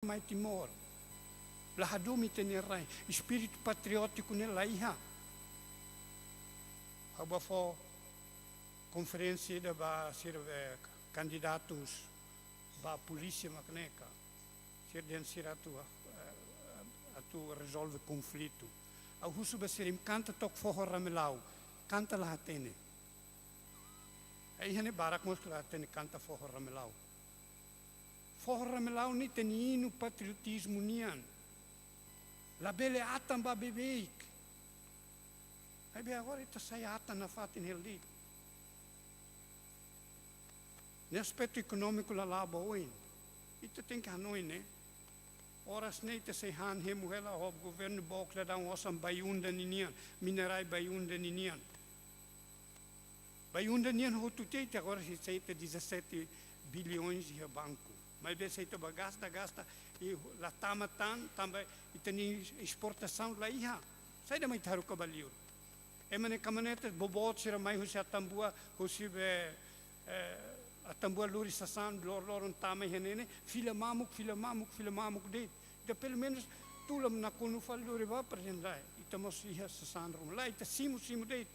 mai Timor. Lahadumi tenerai, espírito patriótico nela iha. Agora foi conferência da candidatos da polícia macaneca. Ser dentro a tu resolve conflito. A husu basirim canta tok forro ramelau, canta lá atene. Aí hene barak mos lá atene canta forro ramelau. Forro ramelau ni tenino patriotismo nian. La bele atan ba bebeik. Aí bem agora está sai atan na fatin heldi. No aspecto econômico lá lá boin. Itu tem que hanoi né. Horas nem te sei han hemu hela o governo bok lá dá osam baiunda ninian, minerai baiunda ninian. Baiunda ninian hotutei agora se sei 17 bilhões de banco. Mas bem sei to gasta e lá tamatan também e tem exportação lá iha. Sai da mai taru kabaliur. Emane caminhonete bobot sira mai husia tambua husibe a tambua luri sasan lor tama henene fila mamuk de pelo menos tulam na kunu fal luri ba presendai itamos iha sasan rum lá ita simu de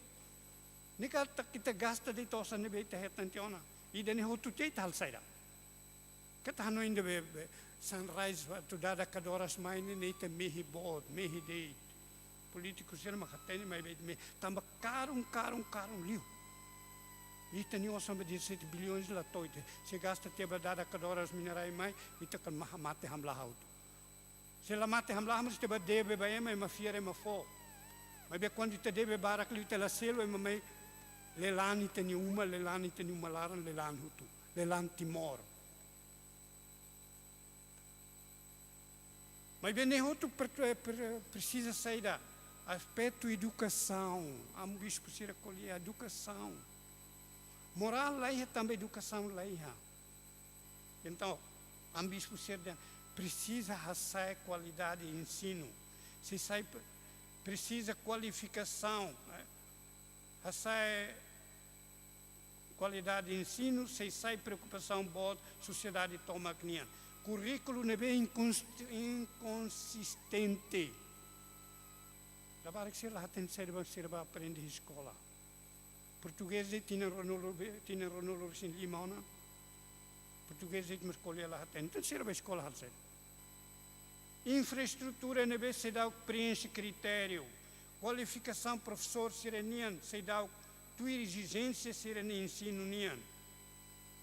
nika kita gasta de tosa ne be hetantiona ida ne hotu te tal saida kata hanu inde be sunrise tu dada kadoras maine ne ita mehi bod mehi de políticos sira makateni mai be tamba karung liu. Ita ni osam 17 bilhões lá toite. Se gasta teba dada kadoras minerai mai, ita kan mate hamla hautu. Se la mate hamla hamus teba debe ba ema ma fiere ma fo. Mas be quando ita debe barak li ita la selo ema mai lelani teni uma laran lelan hutu. Lelan Timor. Mas bem ne hutu precisa sair da aspecto educação. Amo bispo sira colher educação. Moral lá é também educação lá. Então, a bispo precisa assar qualidade de ensino. Se sai precisa qualificação. Assar qualidade de ensino, se sai preocupação boa, sociedade toma cliente. Currículo não é inconsistente. Da barra que se lá tem serba aprender escola. Português tinha Ronaldo sin limona. Português me escolher lá tem. Então serve a escola assim. Infraestrutura nebe se dá preenche critério. Qualificação professor sirenian se dá tua exigência sirenian ensino nian.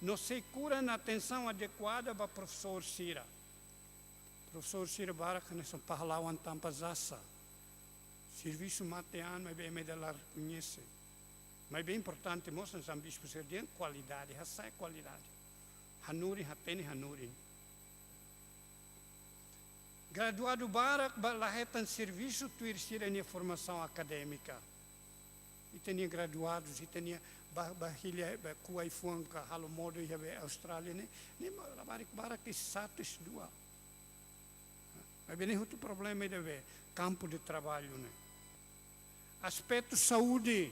Não se cura na atenção adequada para professor sira. Professor sira barak nessa pahlawan tampa zassa. Serviço mateano é bem medalar conhece. Mas bem importante, mostra que bispo ser de qualidade, essa é qualidade. Hanuri, hatene hanuri. Graduado barak, lahetan serviço, tu irem formação acadêmica. E tinha graduados, e tinha bahilha, kuai fuanca, halomodo, e a Austrália, né? Nem barak status dua. Mas bem outro problema é ver campo de trabalho, né? Aspecto saúde.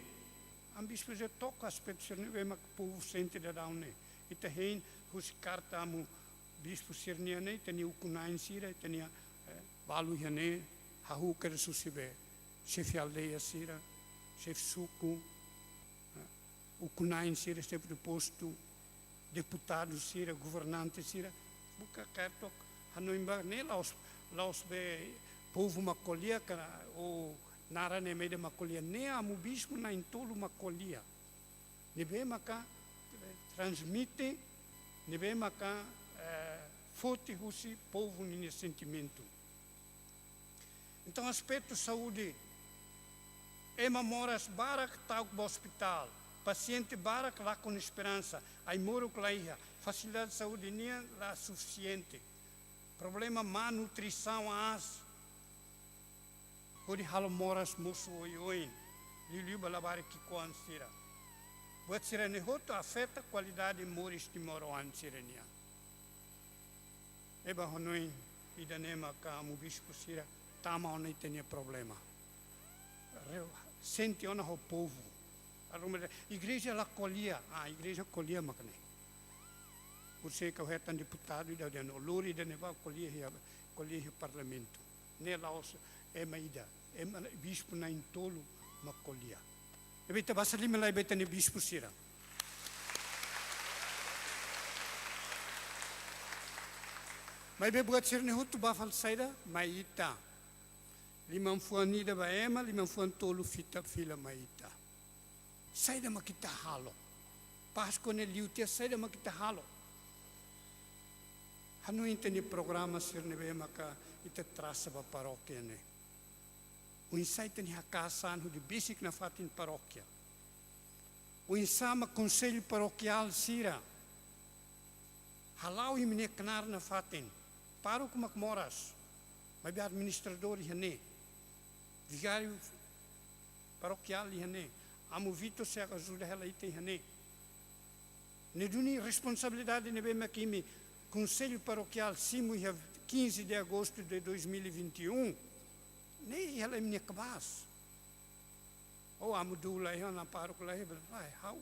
Am bispo já toca aspecto sirne ma povo sente da daune ita hein hus carta amu bispo sirne ne teni ukunain sira tenia balu hane hahu ker susibe chef aldeia sira chef suku ukunain sira chef de posto deputado sira governante sira buka cartok hanoimba ne laos be povo macolia o nara ne mede macolia ne amu bispo na intolo macolia nebe maka transmite nebe maka forte husi povo nesse sentimento. Então aspecto saúde ema moras barak tau no hospital paciente barak lá com esperança ai moro claia facilidade de saúde nem lá suficiente problema má nutrição as Ori halo moras musu oi liliu balabare que com sira. Buat sira ne hoto afeta qualidade moris timoro an sirenia. Eba honoi idanema ka mu bispo sira tama onai tenia problema. Sente ona ho povo. A igreja la colhia, a igreja colhia macne. por ser que eu retan deputado da den olori da neva colher parlamento. Ne laos é maida, é bispo na intolo macolia. E beta basa lima lai beta ne bispo sira. Mas be buat sir ne hutu bafal saida maita. Limang fuanida ba ema, limang fuan tolu fila maita. Saida makita halo. Pasko ne liutia saida makita halo. Hanu inteni programa sir ne be maka ita trasa ba paróquia ne. O insight ni hakasan hu de basic na fatin paróquia. O insama conselho paroquial sira. Halau imine kenar na fatin. Paro kumak moras. Mas be administrador hane. Vigário paroquial hane. Amo Vitor se ajuda ela ite hane. Ne duni responsabilidade ne be makimi conselho paroquial simu 15 de agosto de 2021. Nem ela é minha cabaz. Ou amo dula aí na paróquia lá, vai, how?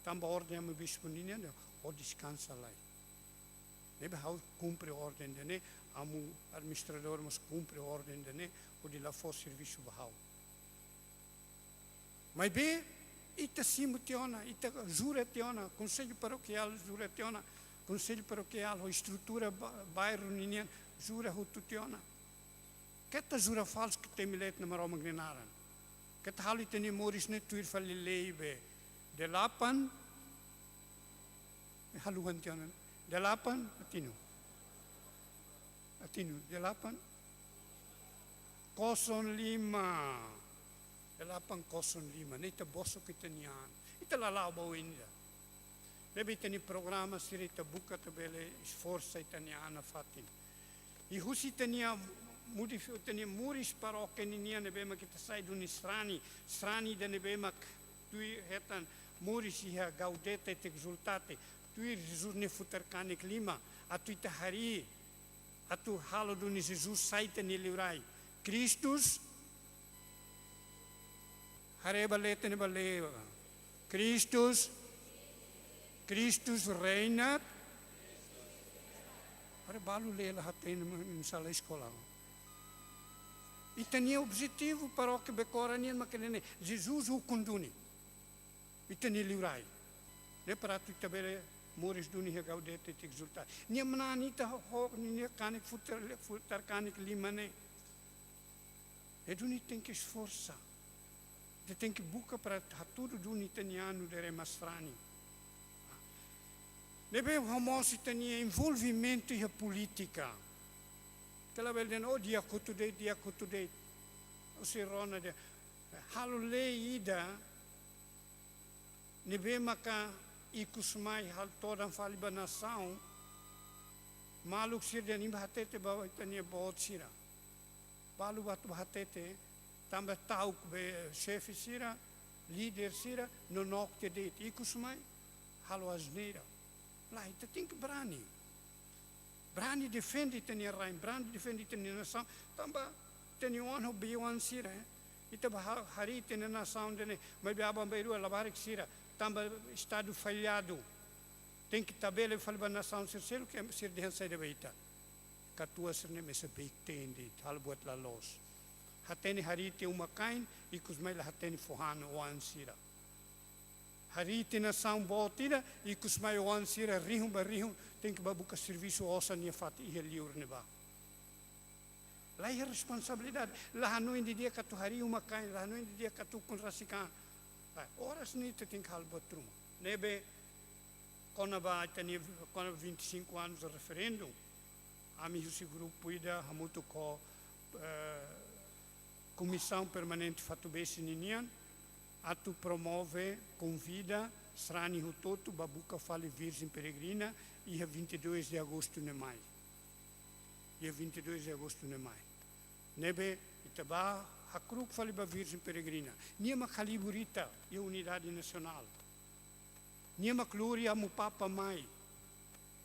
Tamba ordem amo bispo ninha, ou descansa lá. Nebe how cumpre ordem de ne, amo administrador mas cumpre ordem de ne, ou de lá for serviço bahau. Mas be, ita simu teona, ita jura teona, conselho paroquial jura teona, conselho paroquial, ou estrutura bairro ninha jura hutu teona. Keta jura falso que tem milet na maroma gnenaran. Keta hali teni moris ne tuir fali leibe. Delapan, haluhan tiyanan. Delapan, atinu, delapan, 05. Delapan 05. Nita boso kita niyan. Ita lalabaw inda. Lebe teni programa sirita buka tabele esforça itaniana fatin. I husi tenia tenia muris paróquia ninia nebema kita sai do strani da nebema tui hetan muris ia gaudete te exultate tui Jesus ne futarkane klima atu ita hari atu halo do ni Jesus sai te ne livrai Christus hareba lete ne baleva Christus reina para balu lela haten in sala escola. E tinha objetivo para o que becora nem maquinene Jesus o conduni. E tinha livrai. Ne para tu tabere moris duni he gaudete te exultar. Nem manani ta ho nem canik futar canik limane. E duni tem que esforçar. Te tem que buscar para tudo duni teniano de remastrani. Nebe famoso tinha envolvimento e política. Kela belden dia kutudei. O sirona de halu leida nebe maka ikusmai hal toda faliba nação maluk sir de nimba hatete ba itania bot sira. Balu batu hatete tamba tauk be chefe sira, líder sira no nokte de ikusmai halu asneira. Lá, então tem que brani. Brani defende tenia rain, brani defende tenia nação. Tamba tenia ono biwan sira. Ita hari tenia nação dene, mas biaba beiru labarik sira. Tamba estado falhado. Tem que tabela falba nação sir que sir de hansa de beita. Katua sir ne mesa beik tende, hal buat la los. Hateni hari te uma kain, ikus mai la hateni fohano wan sira. Hari tina saung botida e kusmai wan sira rihum barihum tem que babuka serviço osa nia fati ia liur neba. Lá é responsabilidade. Lá hanu indi dia katu hari uma kain, lá hanu indi dia katu kun rasikan. Horas ni te tem que halba truma. Nebe kona ba tani kona 25 anos de referendum. Ami husi grupo ida hamutu ko comissão permanente fatubesi ninian. Atu promove, convida, strani hutotu, babuca fale virgem peregrina, dia 22 de agosto ne mai. Dia 22 de agosto ne mai. Nebe, itaba, hakruk fale ba virgem peregrina. Niema caliburita, e unidade nacional. Niema gloria mu papa mai.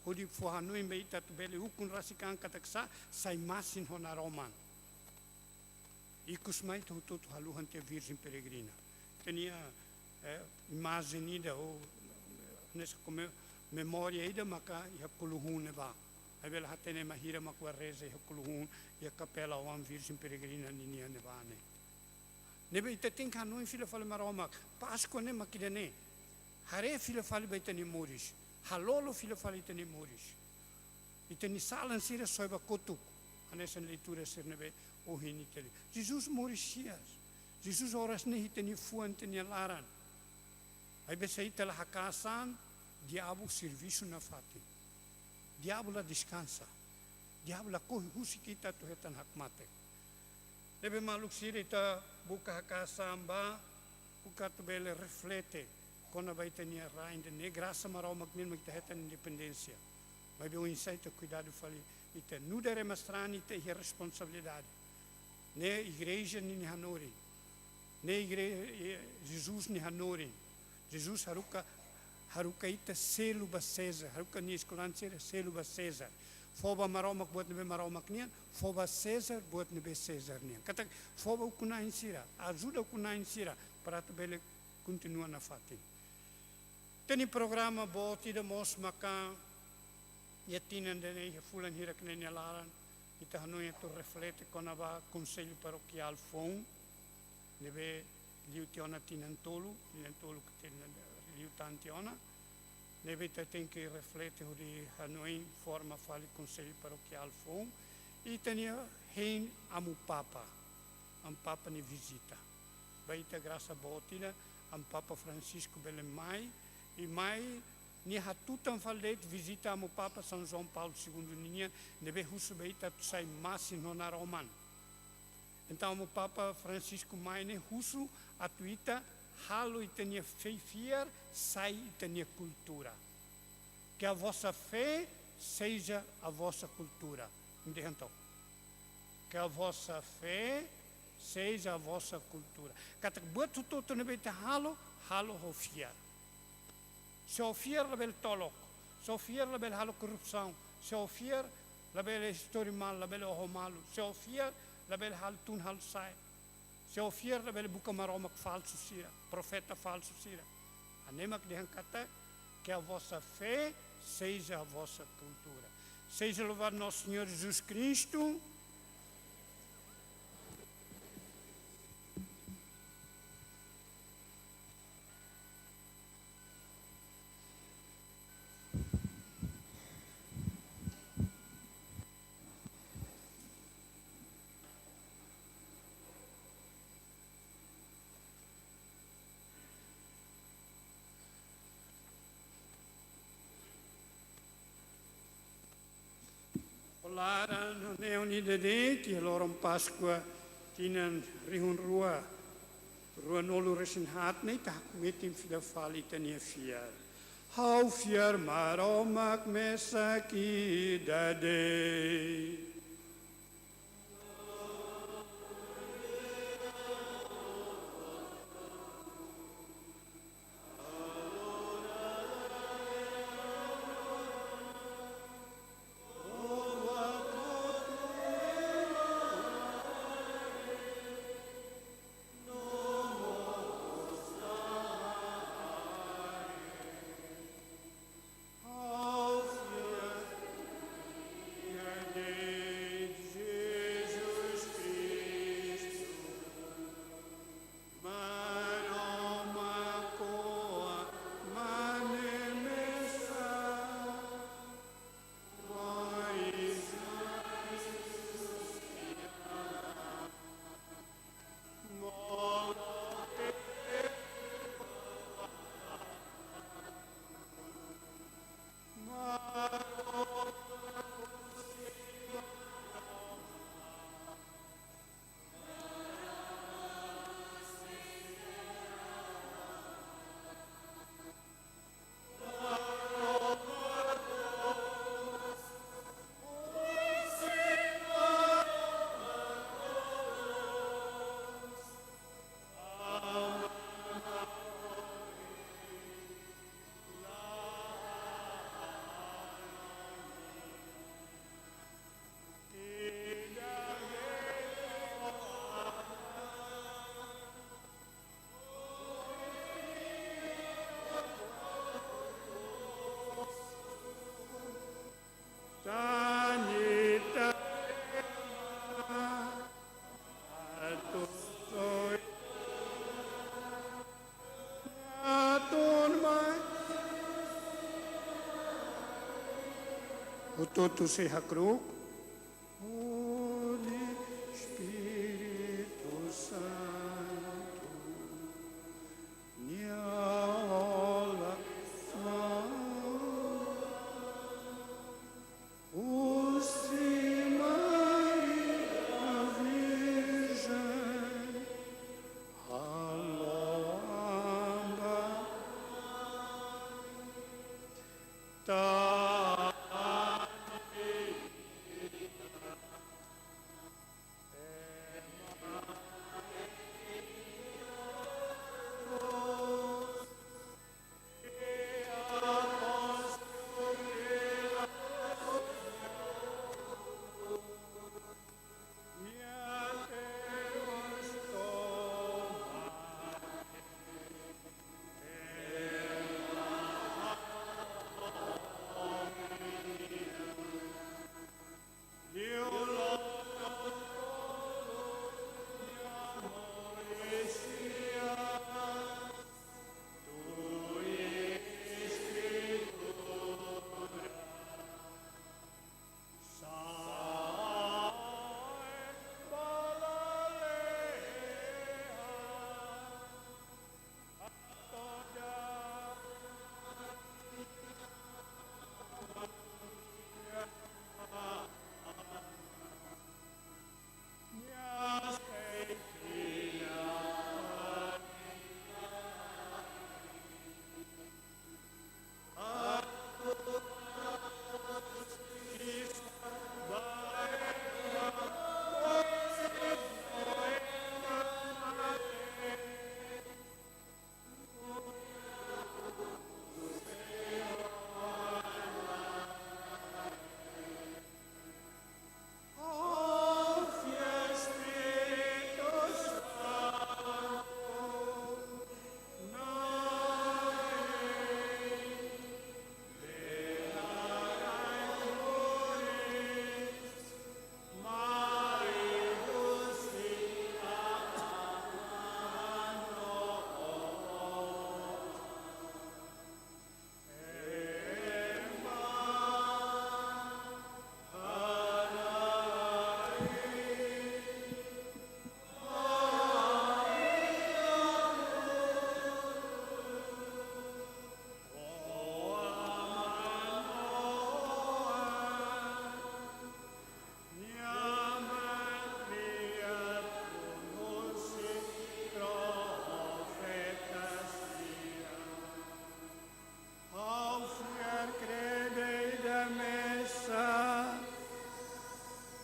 Hodi fuhanu imbe itatu bele ukun rasikan kataksa, sai masin honaroman. Ikus mai hutotu haluhan te virgem peregrina. Tinha imagem ou nessa como memória ainda maka ia kuluhun ba. Aí ela hatene mahira makua reza ia kuluhun ia capela o Virgem Peregrina ninia nevane. Nebe ita tem Hanoi filha fala maroma Páscoa ne makidene. Hare filha fala baitani moris. Halolo filha fala itani moris. Itani salan sira soiba kotuk. Nessa leitura ser nebe o hinitele. Jesus morisias. Jesus horas ne itani fuan tani laran. Aí besaita la hakasan diabo serviço na fati. Diabo la descansa. Diabo la corre husi kita tu hetan hakmate. Nebe maluk sira ita buka hakasan ba buka tu bele reflete quando vai ter nia rainha ne graça marau magnin magta hetan independência. Mas o insight cuidado fali ita nudere mastrani te responsabilidade. Ne igreja ni hanori. Ne igreja Jesus ni hanori. Jesus haruka ita selo ba César. Haruka ni escolan selo ba César. Foba maromak buat nebe maromak nian. Foba César buat nebe César nian. Kata foba ukunain sira. Ajuda ukunain sira. Para tu bele continua na fatin. Teni programa boti de mos maka. E tinan dene fulan hirak nene laran. Ita hanoi tu reflete konaba conselho paroquial fon. Nebe liu tiona tinan tolu que liu tantiona. Nebe te tem que reflete o de hanoi forma fale conselho paroquial fon. E tenia hein amu papa. Am papa ne visita. Baita graça botina am papa Francisco Belemai e mai ni hatutan falet visita amo Papa São João Paulo II ninha nebe husu beita sai masi nona roman. Então amo Papa Francisco Maine husu atuita halo itania feifier sai itania cultura. Que a vossa fé seja a vossa cultura. Então, que a vossa fé seja a vossa cultura. Kata buat tuto nebe te halo hofier. Se ofier la bel tolok, se ofier la bel halo corrupção, se ofier la bel história mal, la bel oho malu, se ofier la bel hal tun hal sai, se ofier la bel buka maromak falso sira, profeta falso sira. Anemak dehan kata que a vossa fé seja a vossa cultura. Seja louvado nosso Senhor Jesus Cristo. Lara no neoni de que loram Páscoa tinan rihun rua nolu resin hat nei tak metim fida fali tania fiar. Hau fiar maromak mesaki dade. Amen. Todos se hakruk. Holy Espírito Santo, Niola o Sim Maria Virgem, Aloamba,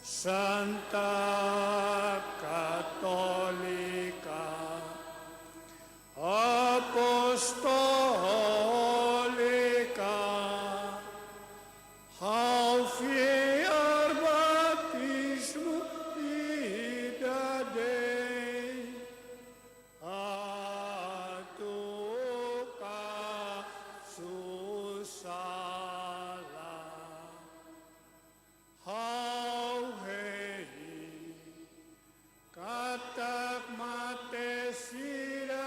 Santa Católica Apostolica ao fiar batismo e dadei a tocar susala ao rei katak matesira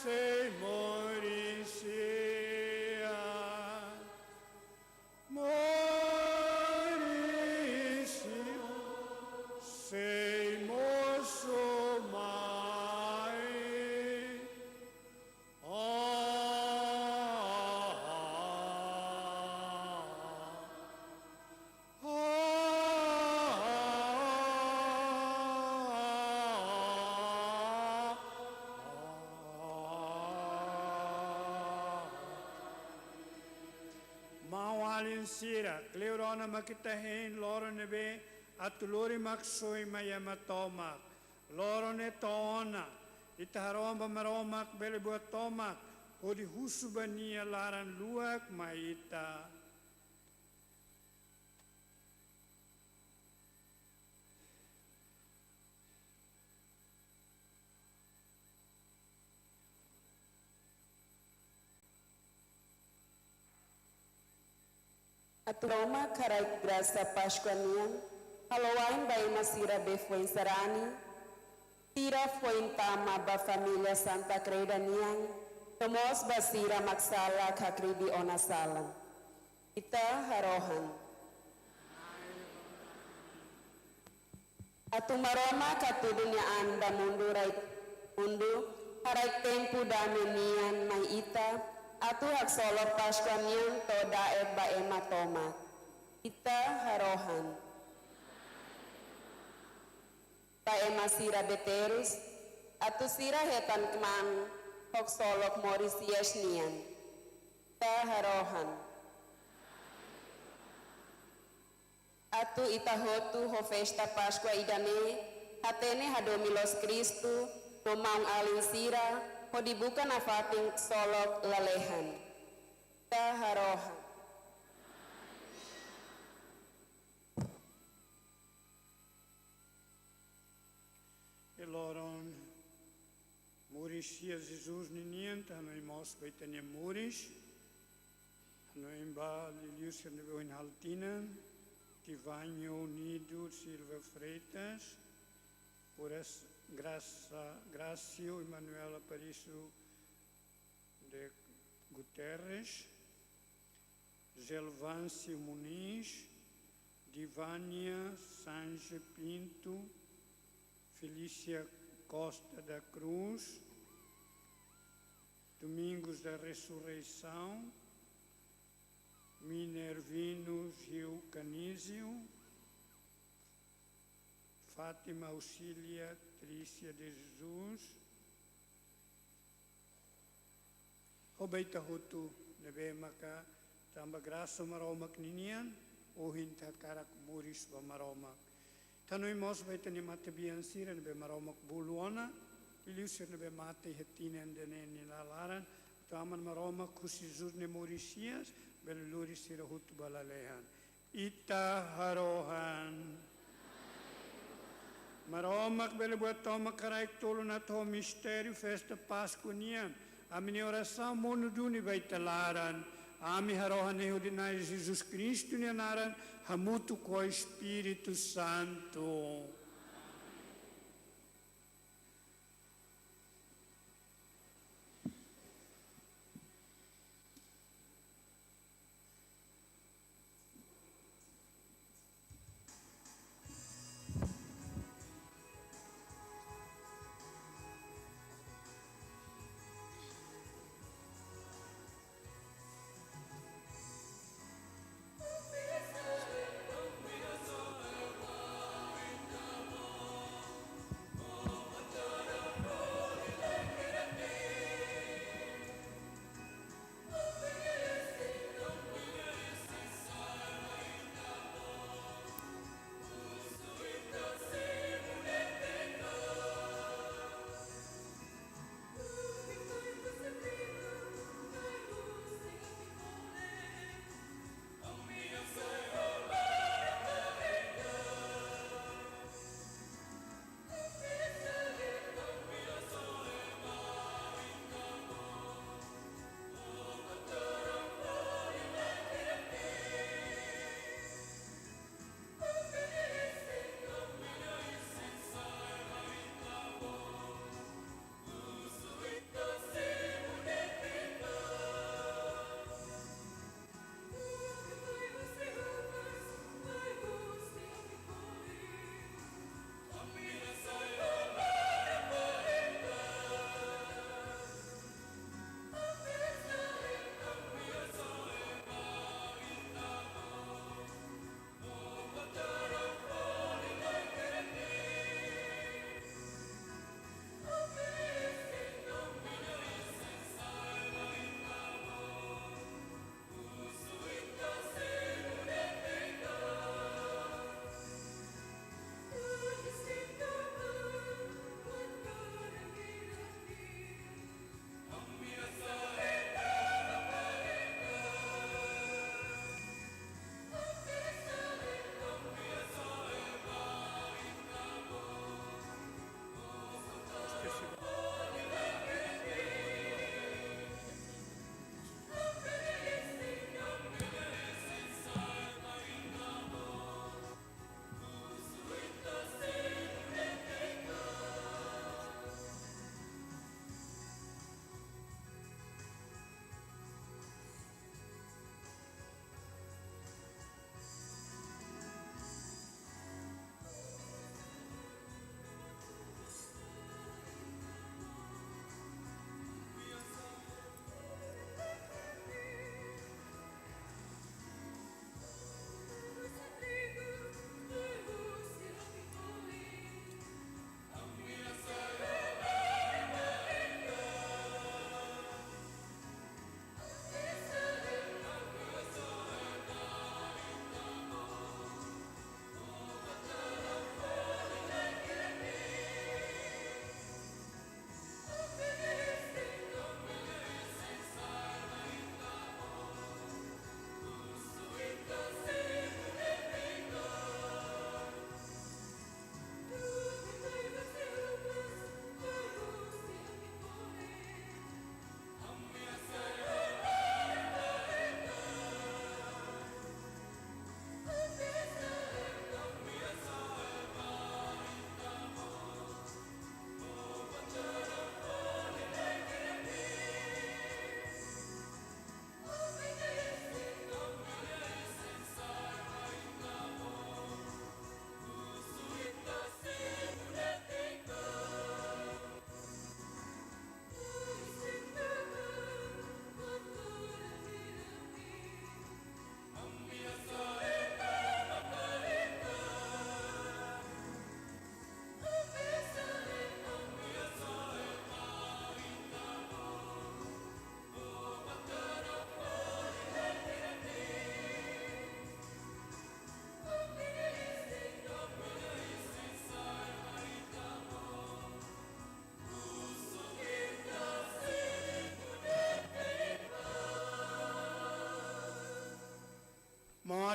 se morisia morisio se moso mai Mawalin sira, kleurona makitahin, loro nebe, at tuluri maksoy mayamatomak, loro ne tona, itaharomba maromak, belibuat tomak, odi husubania laran luak maita. Aturoma karai graça Páscoa haloain bai masira befoin sarani, tira foi tama ba família Santa Creda niang, tomos basira maksala kakribi ona salang. Ita harohan. Atu maroma katuduniaan da mundu harai tempu da menian mai ita, atu hak solok paskuanian to daet ba ema toma. Ita harohan. Ba ema sira beterus, atu sira hetan kemang hok solok morisias nian. Ita harohan. Atu ita hotu ho festa Pascua idane, hatene hadomilos Kristu, no maung alin sira, ho dibuka na fating solok lalehan. Ta harohan. Eloron Mauritius Jesus ninian, tanoi mos baitanya Maurish, tanoi ba Lilius en de Boin Haltinen, Tivanho Nido Silva Freitas, Horas Gracio Emanuela Aparicio de Guterres, Gelvâncio Muniz, Divânia Sanche Pinto, Felícia Costa da Cruz, Domingos da Ressurreição, Minervino Gil Canísio, Fátima Auxília Trícia de Jesus, Obeita Hutu Nebe Maka, Tamba Graça Maroma Kninian, Ohin Takarak Muris Maroma. Tanoi mos baita ni mate biansira nebe Maroma Buluana, Iliusir nebe mate hetinen dene ni lalaran, Taman Maroma Kusizur ne Mauritius, Beluri sira hutu balalehan. Ita harohan. Maromak bele buat toma karaik tolo na to mistério festa Páscoa niam. A minha oração monuduni vai talaran. Ami harohan ehudinai Jesus Cristo nianaran. Hamutu ko Espírito Santo.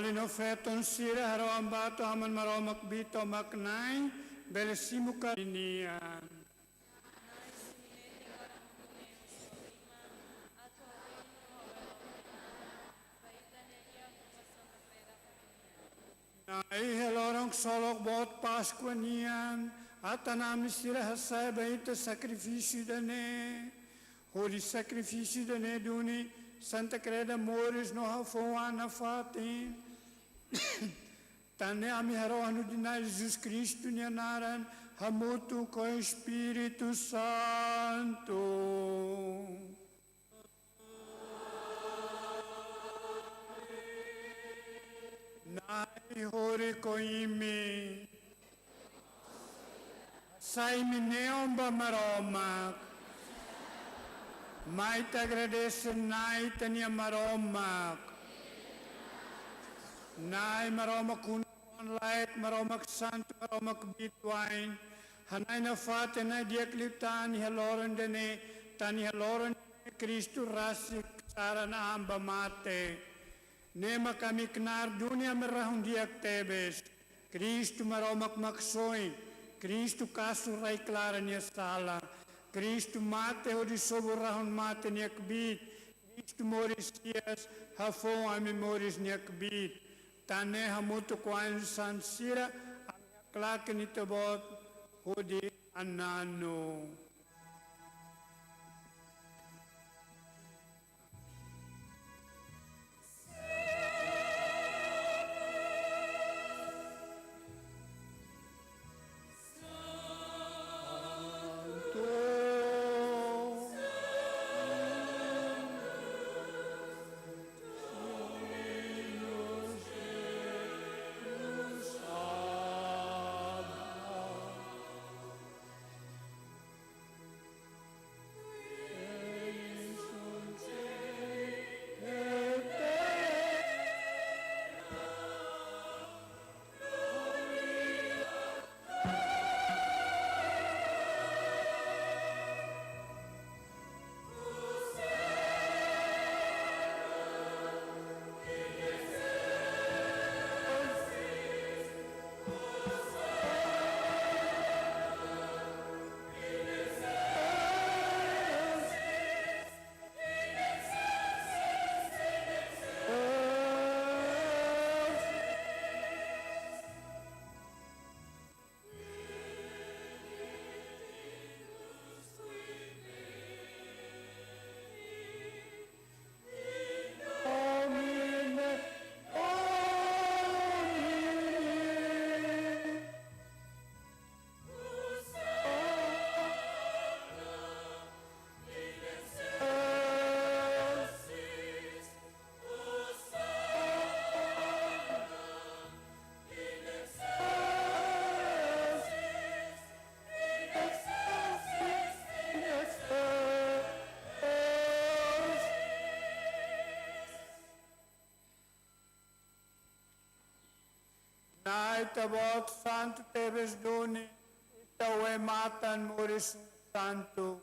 Malino feton sira haroam bato haman maromak bito maknai belesimuka inian. Nai helorong solok bot Paskwa nian atanami sira hasai baita sacrifício dane. Holy sacrifício dane duni Santa Creda Mores no hafoana fatin. Tane ami harohanu dinai Jesus Cristo nianaran hamutu ko Espírito Santo. Nai hori ko imi. Sai mineomba maromak. Mai te agradece nai tania maromak. Nai maromak kunon laik maromak santo maromak bitwain. Hanai na fate na diaklip tani haloran dene tani haloran Kristo rasik sara na amba mate. Nema kami kenar dunia merahun diak tebes. Kristo maromak maksoi. Kristo kasurai klaranya salah. Cristo mate o de soborahon mate nekbit. Cristo morisias hafon a memoris nekbit. Tane hamuto kwain sansira klake nitabot o de anano. Itabot santo tebes duni, itawe matan muris santo.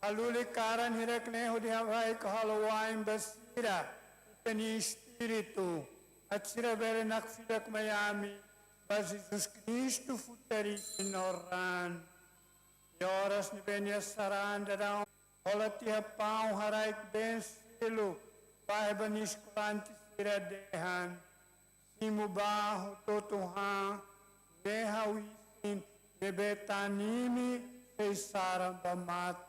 Alulikaran hirekneho di havai kahalawain basira, itani espiritu, at sira bere nakfidak mayami, bas Jesus Cristo futeri inoran. Yoras ni benya saran dadang, holati hapau haraik ben silu, bahebanis kulanti sira dehan. Simubaho totoha, behawisin, bebetanimi, seisaram bamate.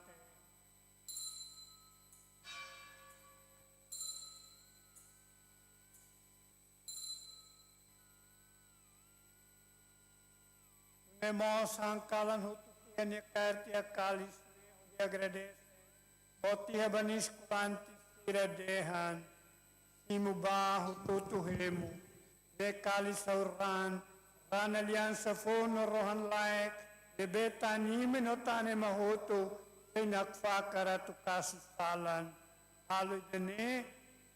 Nemos hangkalan hutukian ya karti akalis, dia agradece. Oti habanis kulanti siradehan, simubaho totohemu. De kali sauran, ran aliansa fono rohan laik, de beta nime notane mahoto, de nakfakara tu kasusalan, halu dene,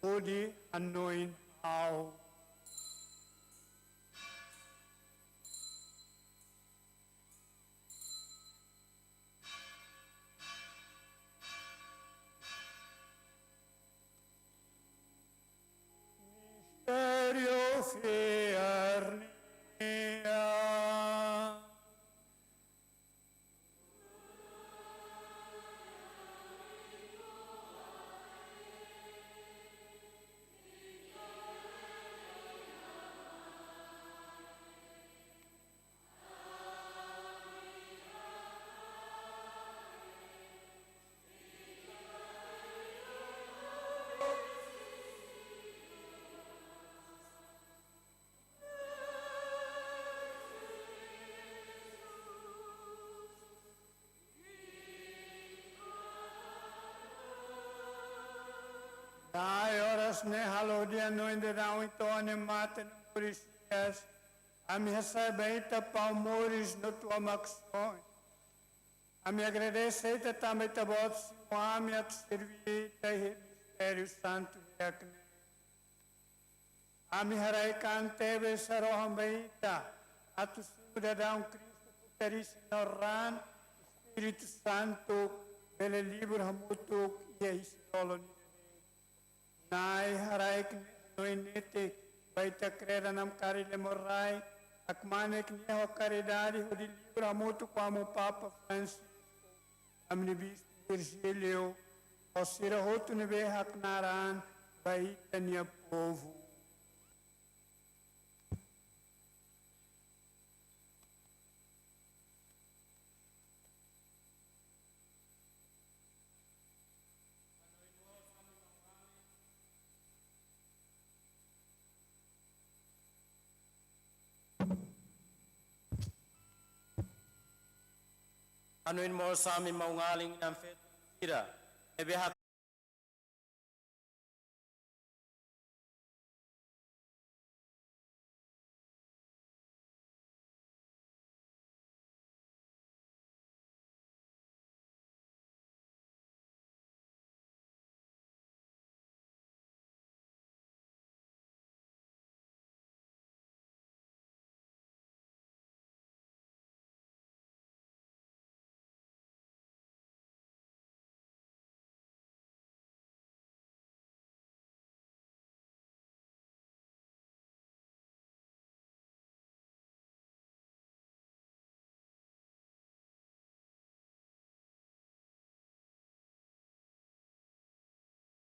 odi anoin au. Misterio Papas ne halo dia no inde rau ito ane mate no Mauritius. Ami hasai baita pau Mauris no tua maxoi. Ami agradece ita também tabot o ami at servir te mistério santo yakne. Ami harai kante saroham baita atu suda daun Cristo puteris noran Espírito Santo pelo livro hamutuk e isolo nai harai no inete baita crera nam cari le morai akmane que ne ho caridade o livro hamutuk como Papa Francisco amni bis Virgílio o sira hotu ne be haknaran baita nia povo. Anuin mo sa amin maungaling ng fed ira. Ebe